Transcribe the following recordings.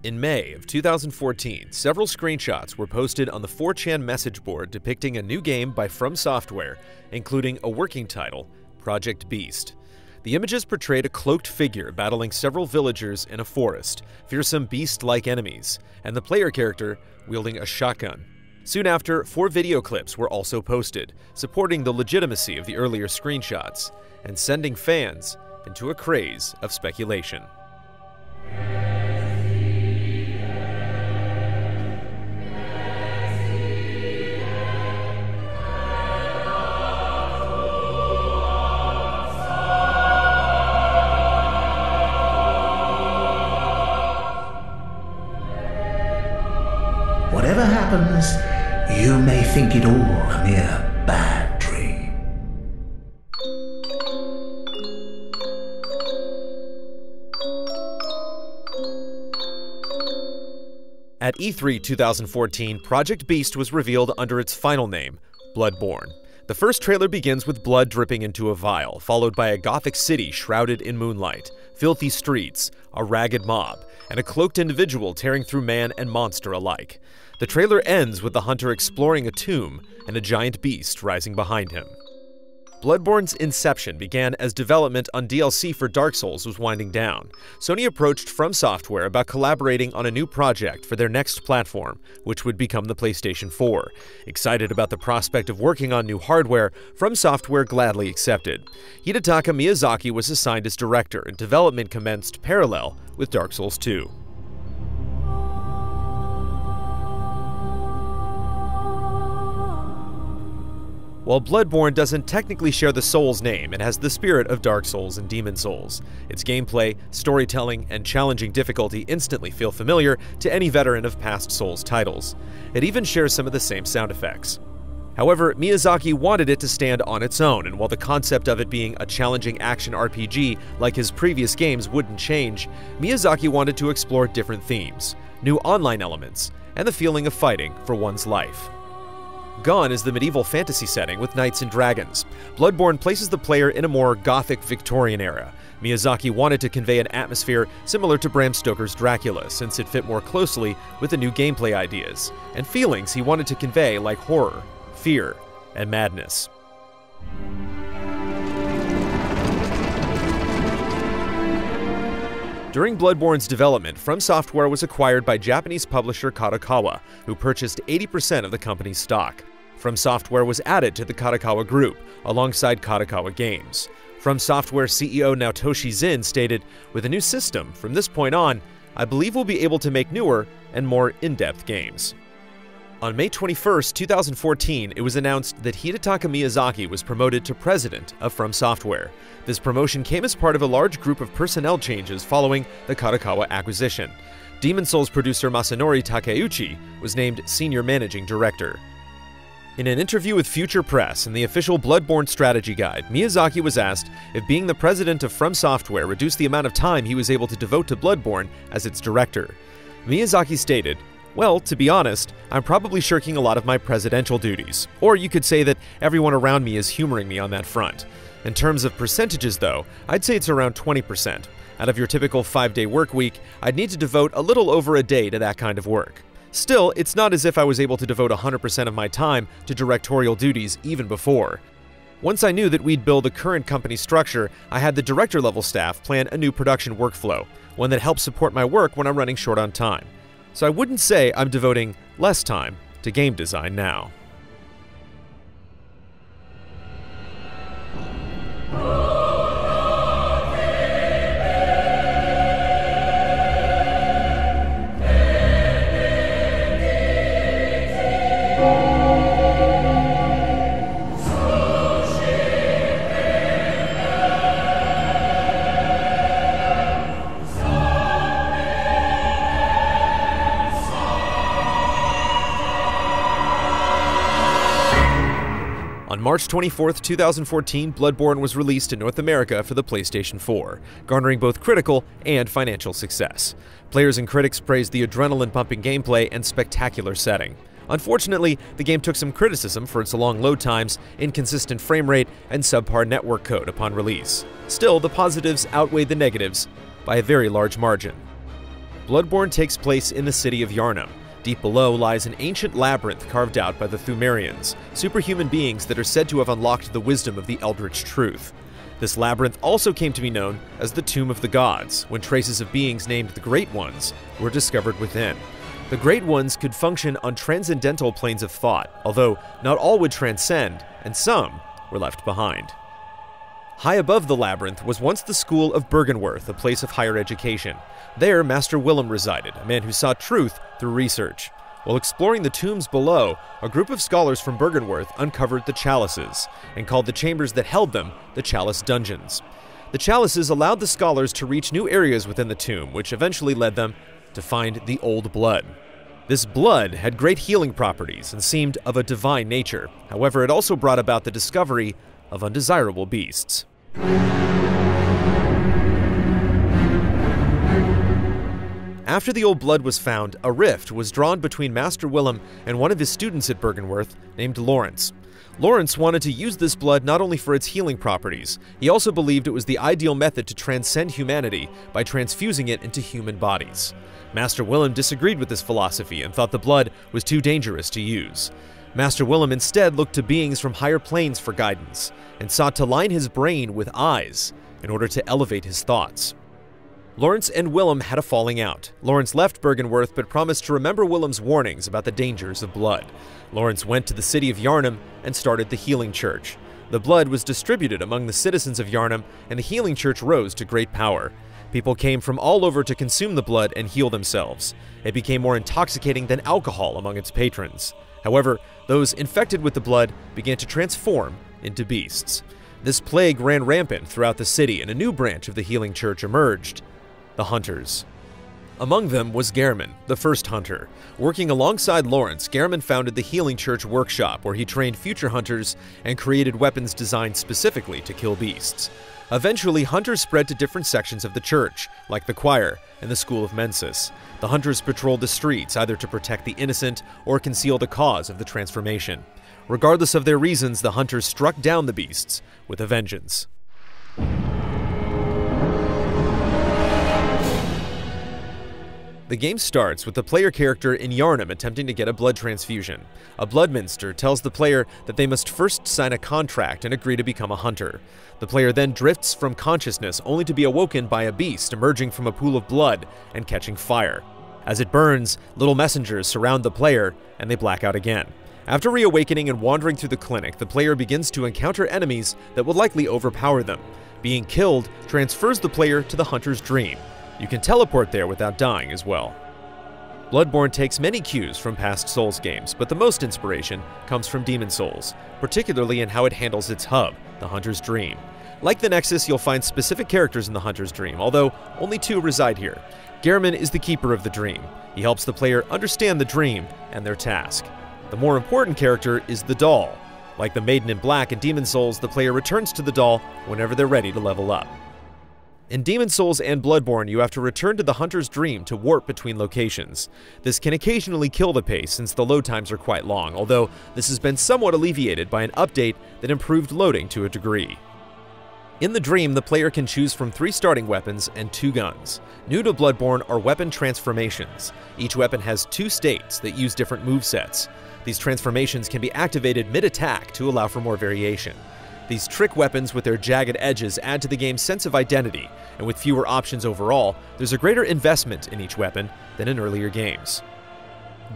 In May of 2014, several screenshots were posted on the 4chan message board depicting a new game by From Software, including a working title, Project Beast. The images portrayed a cloaked figure battling several villagers in a forest, fearsome beast-like enemies, and the player character wielding a shotgun. Soon after, 4 video clips were also posted, supporting the legitimacy of the earlier screenshots, and sending fans into a craze of speculation. Whatever happens, you may think it all a mere bad dream. At E3 2014, Project Beast was revealed under its final name, Bloodborne. The first trailer begins with blood dripping into a vial, followed by a gothic city shrouded in moonlight, filthy streets, a ragged mob, and a cloaked individual tearing through man and monster alike. The trailer ends with the hunter exploring a tomb and a giant beast rising behind him. Bloodborne's inception began as development on DLC for Dark Souls was winding down. Sony approached From Software about collaborating on a new project for their next platform, which would become the PlayStation 4. Excited about the prospect of working on new hardware, From Software gladly accepted. Hidetaka Miyazaki was assigned as director, and development commenced parallel with Dark Souls 2. While Bloodborne doesn't technically share the Souls name, it has the spirit of Dark Souls and Demon Souls. Its gameplay, storytelling, and challenging difficulty instantly feel familiar to any veteran of past Souls titles. It even shares some of the same sound effects. However, Miyazaki wanted it to stand on its own, and while the concept of it being a challenging action RPG like his previous games wouldn't change, Miyazaki wanted to explore different themes, new online elements, and the feeling of fighting for one's life. Gone is the medieval fantasy setting with knights and dragons. Bloodborne places the player in a more gothic Victorian era. Miyazaki wanted to convey an atmosphere similar to Bram Stoker's Dracula, since it fit more closely with the new gameplay ideas, and feelings he wanted to convey like horror, fear, and madness. During Bloodborne's development, From Software was acquired by Japanese publisher Kadokawa, who purchased 80% of the company's stock. From Software was added to the Kadokawa Group, alongside Kadokawa Games. From Software CEO Naotoshi Zin stated, "With a new system, from this point on, I believe we'll be able to make newer and more in-depth games." On May 21, 2014, it was announced that Hidetaka Miyazaki was promoted to president of From Software. This promotion came as part of a large group of personnel changes following the Kadokawa acquisition. Demon Souls producer Masanori Takeuchi was named senior managing director. In an interview with Future Press and the official Bloodborne strategy guide, Miyazaki was asked if being the president of From Software reduced the amount of time he was able to devote to Bloodborne as its director. Miyazaki stated, "Well, to be honest, I'm probably shirking a lot of my presidential duties. Or you could say that everyone around me is humoring me on that front. In terms of percentages though, I'd say it's around 20%. Out of your typical 5-day work week, I'd need to devote a little over a day to that kind of work. Still, it's not as if I was able to devote 100% of my time to directorial duties even before. Once I knew that we'd build a current company structure, I had the director-level staff plan a new production workflow, one that helps support my work when I'm running short on time. So I wouldn't say I'm devoting less time to game design now." On March 24, 2014, Bloodborne was released in North America for the PlayStation 4, garnering both critical and financial success. Players and critics praised the adrenaline-pumping gameplay and spectacular setting. Unfortunately, the game took some criticism for its long load times, inconsistent frame rate, and subpar network code upon release. Still, the positives outweighed the negatives by a very large margin. Bloodborne takes place in the city of Yharnam. Deep below lies an ancient labyrinth carved out by the Pthumerians, superhuman beings that are said to have unlocked the wisdom of the Eldritch Truth. This labyrinth also came to be known as the Tomb of the Gods, when traces of beings named the Great Ones were discovered within. The Great Ones could function on transcendental planes of thought, although not all would transcend, and some were left behind. High above the labyrinth was once the school of Byrgenwerth, a place of higher education. There, Master Willem resided, a man who sought truth through research. While exploring the tombs below, a group of scholars from Byrgenwerth uncovered the chalices, and called the chambers that held them the Chalice Dungeons. The chalices allowed the scholars to reach new areas within the tomb, which eventually led them to find the Old Blood. This blood had great healing properties and seemed of a divine nature. However, it also brought about the discovery of undesirable beasts. After the Old Blood was found, a rift was drawn between Master Willem and one of his students at Byrgenwerth named Lawrence. Lawrence wanted to use this blood not only for its healing properties, he also believed it was the ideal method to transcend humanity by transfusing it into human bodies. Master Willem disagreed with this philosophy and thought the blood was too dangerous to use. Master Willem instead looked to beings from higher planes for guidance, and sought to line his brain with eyes in order to elevate his thoughts. Lawrence and Willem had a falling out. Lawrence left Byrgenwerth but promised to remember Willem's warnings about the dangers of blood. Lawrence went to the city of Yharnam and started the Healing Church. The blood was distributed among the citizens of Yharnam, and the Healing Church rose to great power. People came from all over to consume the blood and heal themselves. It became more intoxicating than alcohol among its patrons. However, those infected with the blood began to transform into beasts. This plague ran rampant throughout the city, and a new branch of the Healing Church emerged: the Hunters. Among them was Gehrman, the first hunter. Working alongside Lawrence, Gehrman founded the Healing Church Workshop, where he trained future hunters and created weapons designed specifically to kill beasts. Eventually, hunters spread to different sections of the church, like the choir and the School of Mensis. The hunters patrolled the streets, either to protect the innocent or conceal the cause of the transformation. Regardless of their reasons, the hunters struck down the beasts with a vengeance. The game starts with the player character in Yharnam attempting to get a blood transfusion. A bloodminster tells the player that they must first sign a contract and agree to become a hunter. The player then drifts from consciousness, only to be awoken by a beast emerging from a pool of blood and catching fire. As it burns, little messengers surround the player, and they black out again. After reawakening and wandering through the clinic, the player begins to encounter enemies that will likely overpower them. Being killed transfers the player to the hunter's dream. You can teleport there without dying as well. Bloodborne takes many cues from past Souls games, but the most inspiration comes from Demon Souls, particularly in how it handles its hub, the Hunter's Dream. Like the Nexus, you'll find specific characters in the Hunter's Dream, although only 2 reside here. Gehrman is the keeper of the dream. He helps the player understand the dream and their task. The more important character is the doll. Like the Maiden in Black in Demon Souls, the player returns to the doll whenever they're ready to level up. In Demon Souls and Bloodborne, you have to return to the Hunter's Dream to warp between locations. This can occasionally kill the pace since the load times are quite long, although this has been somewhat alleviated by an update that improved loading to a degree. In the Dream, the player can choose from 3 starting weapons and 2 guns. New to Bloodborne are weapon transformations. Each weapon has 2 states that use different movesets. These transformations can be activated mid-attack to allow for more variation. These trick weapons with their jagged edges add to the game's sense of identity, and with fewer options overall, there's a greater investment in each weapon than in earlier games.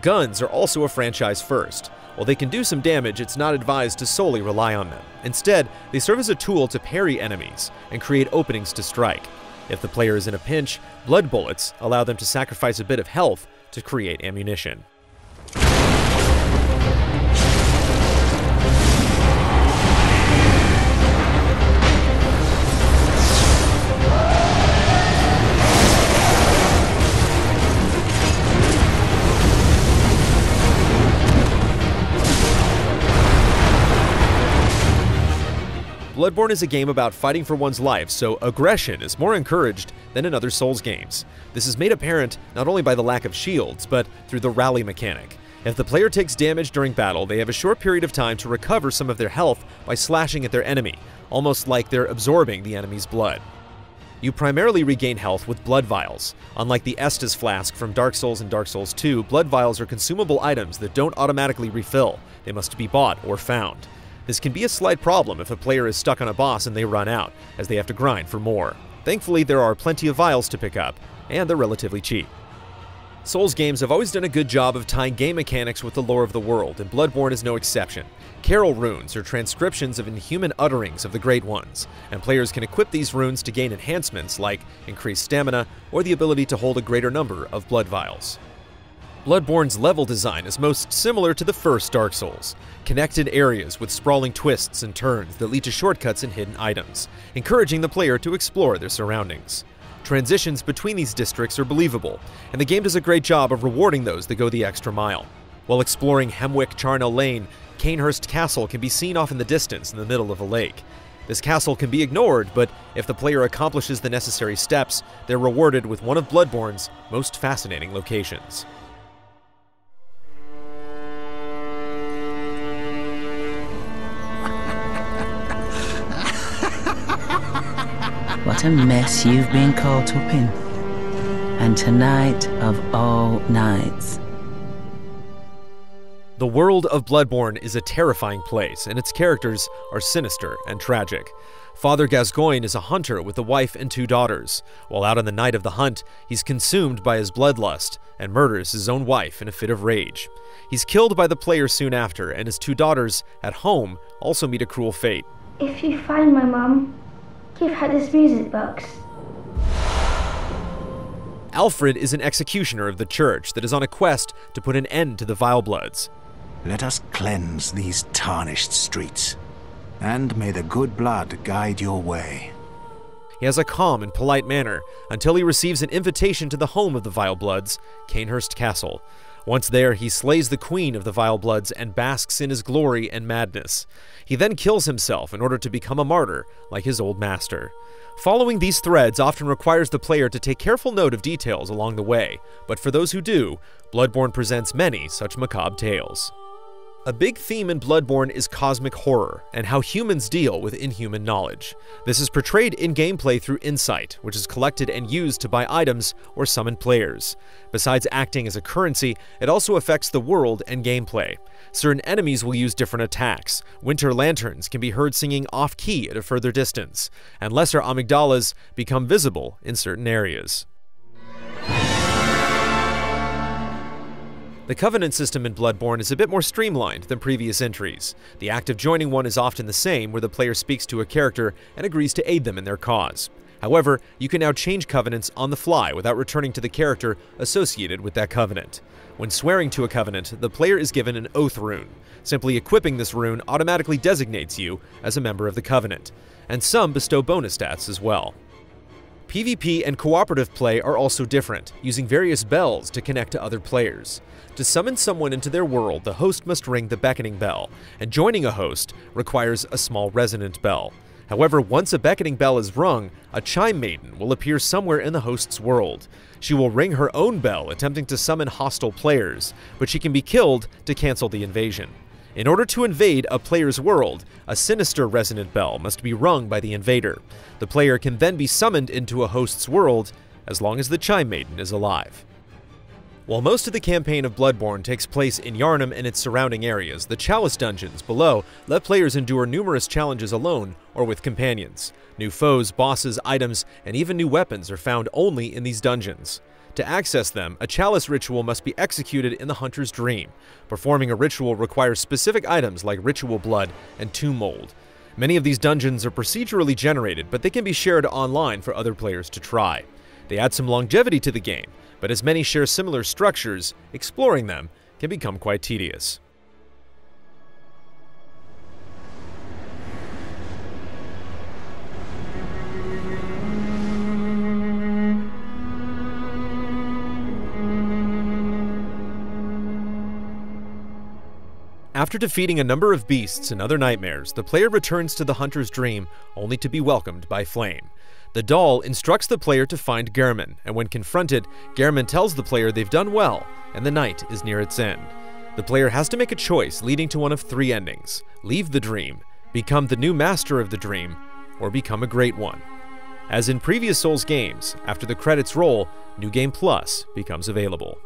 Guns are also a franchise first. While they can do some damage, it's not advised to solely rely on them. Instead, they serve as a tool to parry enemies and create openings to strike. If the player is in a pinch, blood bullets allow them to sacrifice a bit of health to create ammunition. Bloodborne is a game about fighting for one's life, so aggression is more encouraged than in other Souls games. This is made apparent not only by the lack of shields, but through the rally mechanic. If the player takes damage during battle, they have a short period of time to recover some of their health by slashing at their enemy, almost like they're absorbing the enemy's blood. You primarily regain health with blood vials. Unlike the Estus flask from Dark Souls and Dark Souls 2, blood vials are consumable items that don't automatically refill. They must be bought or found. This can be a slight problem if a player is stuck on a boss and they run out, as they have to grind for more. Thankfully, there are plenty of vials to pick up, and they're relatively cheap. Souls games have always done a good job of tying game mechanics with the lore of the world, and Bloodborne is no exception. Carol runes are transcriptions of inhuman utterings of the Great Ones, and players can equip these runes to gain enhancements like increased stamina or the ability to hold a greater number of blood vials. Bloodborne's level design is most similar to the first Dark Souls. Connected areas with sprawling twists and turns that lead to shortcuts and hidden items, encouraging the player to explore their surroundings. Transitions between these districts are believable, and the game does a great job of rewarding those that go the extra mile. While exploring Hemwick Charnel Lane, Canehurst Castle can be seen off in the distance in the middle of a lake. This castle can be ignored, but if the player accomplishes the necessary steps, they're rewarded with one of Bloodborne's most fascinating locations. What a mess you've been caught up in. And tonight of all nights. The world of Bloodborne is a terrifying place, and its characters are sinister and tragic. Father Gascoigne is a hunter with a wife and 2 daughters. While out on the night of the hunt, he's consumed by his bloodlust and murders his own wife in a fit of rage. He's killed by the player soon after, and his 2 daughters, at home, also meet a cruel fate. If you find my mum, give her this music box. Alfred is an executioner of the church that is on a quest to put an end to the Vile Bloods. Let us cleanse these tarnished streets, and may the good blood guide your way. He has a calm and polite manner until he receives an invitation to the home of the Vile Bloods, Canehurst Castle. Once there, he slays the queen of the Vile Bloods and basks in his glory and madness. He then kills himself in order to become a martyr, like his old master. Following these threads often requires the player to take careful note of details along the way, but for those who do, Bloodborne presents many such macabre tales. A big theme in Bloodborne is cosmic horror, and how humans deal with inhuman knowledge. This is portrayed in gameplay through insight, which is collected and used to buy items or summon players. Besides acting as a currency, it also affects the world and gameplay. Certain enemies will use different attacks. Winter lanterns can be heard singing off-key at a further distance, and lesser amygdalas become visible in certain areas. The Covenant system in Bloodborne is a bit more streamlined than previous entries. The act of joining one is often the same, where the player speaks to a character and agrees to aid them in their cause. However, you can now change covenants on the fly without returning to the character associated with that covenant. When swearing to a covenant, the player is given an oath rune. Simply equipping this rune automatically designates you as a member of the covenant, and some bestow bonus stats as well. PvP and cooperative play are also different, using various bells to connect to other players. To summon someone into their world, the host must ring the beckoning bell, and joining a host requires a small resonant bell. However, once a beckoning bell is rung, a chime maiden will appear somewhere in the host's world. She will ring her own bell, attempting to summon hostile players, but she can be killed to cancel the invasion. In order to invade a player's world, a sinister resonant bell must be rung by the invader. The player can then be summoned into a host's world, as long as the chime maiden is alive. While most of the campaign of Bloodborne takes place in Yharnam and its surrounding areas, the Chalice dungeons below let players endure numerous challenges alone or with companions. New foes, bosses, items, and even new weapons are found only in these dungeons. To access them, a Chalice ritual must be executed in the Hunter's Dream. Performing a ritual requires specific items like ritual blood and tomb mold. Many of these dungeons are procedurally generated, but they can be shared online for other players to try. They add some longevity to the game, but as many share similar structures, exploring them can become quite tedious. After defeating a number of beasts and other nightmares, the player returns to the Hunter's Dream, only to be welcomed by Flame. The doll instructs the player to find Gehrman, and when confronted, Gehrman tells the player they've done well, and the night is near its end. The player has to make a choice leading to one of 3 endings: leave the dream, become the new master of the dream, or become a great one. As in previous Souls games, after the credits roll, New Game Plus becomes available.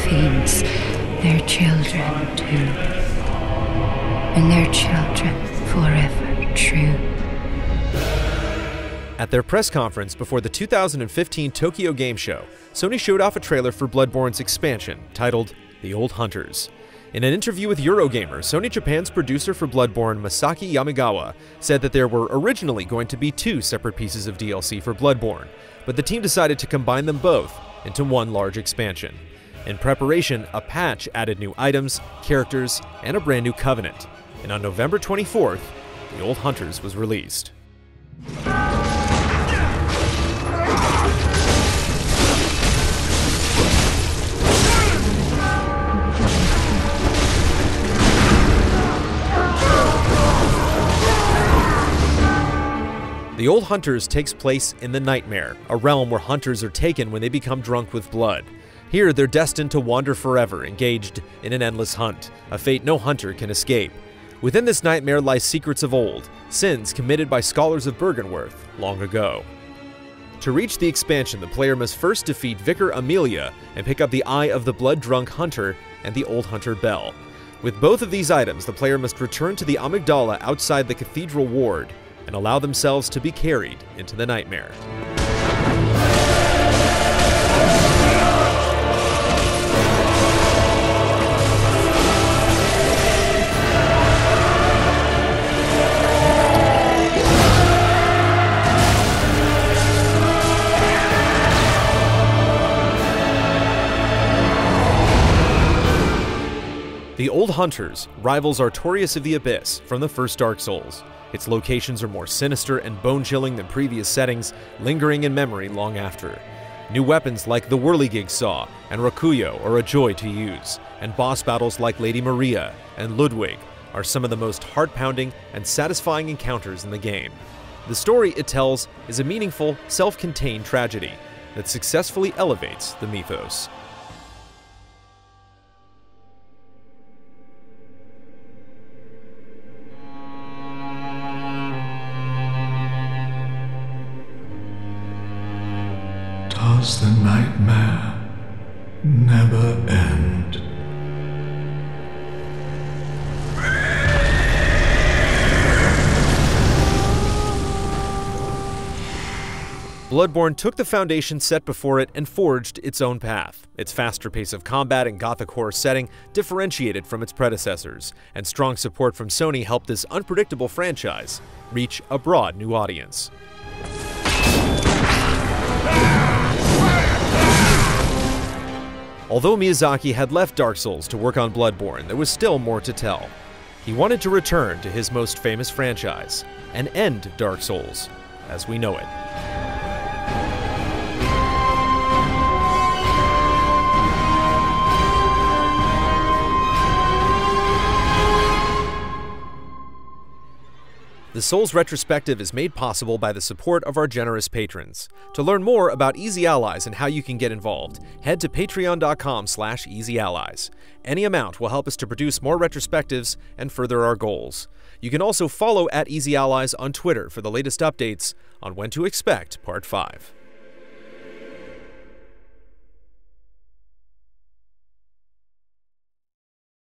Feeds their children too, and their children forever true. At their press conference before the 2015 Tokyo Game Show, Sony showed off a trailer for Bloodborne's expansion, titled The Old Hunters. In an interview with Eurogamer, Sony Japan's producer for Bloodborne, Masaki Yamigawa, said that there were originally going to be 2 separate pieces of DLC for Bloodborne, but the team decided to combine them both into one large expansion. In preparation, a patch added new items, characters, and a brand new covenant. And on November 24th, The Old Hunters was released. The Old Hunters takes place in the Nightmare, a realm where hunters are taken when they become drunk with blood. Here, they're destined to wander forever, engaged in an endless hunt, a fate no hunter can escape. Within this nightmare lie secrets of old, sins committed by scholars of Byrgenwerth long ago. To reach the expansion, the player must first defeat Vicar Amelia and pick up the Eye of the Blood-Drunk Hunter and the Old Hunter Bell. With both of these items, the player must return to the amygdala outside the Cathedral Ward and allow themselves to be carried into the nightmare. The Old Hunters rivals Artorias of the Abyss from the first Dark Souls. Its locations are more sinister and bone-chilling than previous settings, lingering in memory long after. New weapons like the Whirligig Saw and Rakuyo are a joy to use, and boss battles like Lady Maria and Ludwig are some of the most heart-pounding and satisfying encounters in the game. The story it tells is a meaningful, self-contained tragedy that successfully elevates the mythos. Does the nightmare never end? Bloodborne took the foundation set before it and forged its own path. Its faster pace of combat and gothic horror setting differentiated from its predecessors, and strong support from Sony helped this unpredictable franchise reach a broad new audience. Although Miyazaki had left Dark Souls to work on Bloodborne, there was still more to tell. He wanted to return to his most famous franchise and end Dark Souls as we know it. The Souls Retrospective is made possible by the support of our generous patrons. To learn more about Easy Allies and how you can get involved, head to patreon.com/easyallies. Any amount will help us to produce more retrospectives and further our goals. You can also follow @EasyAllies on Twitter for the latest updates on when to expect Part 5.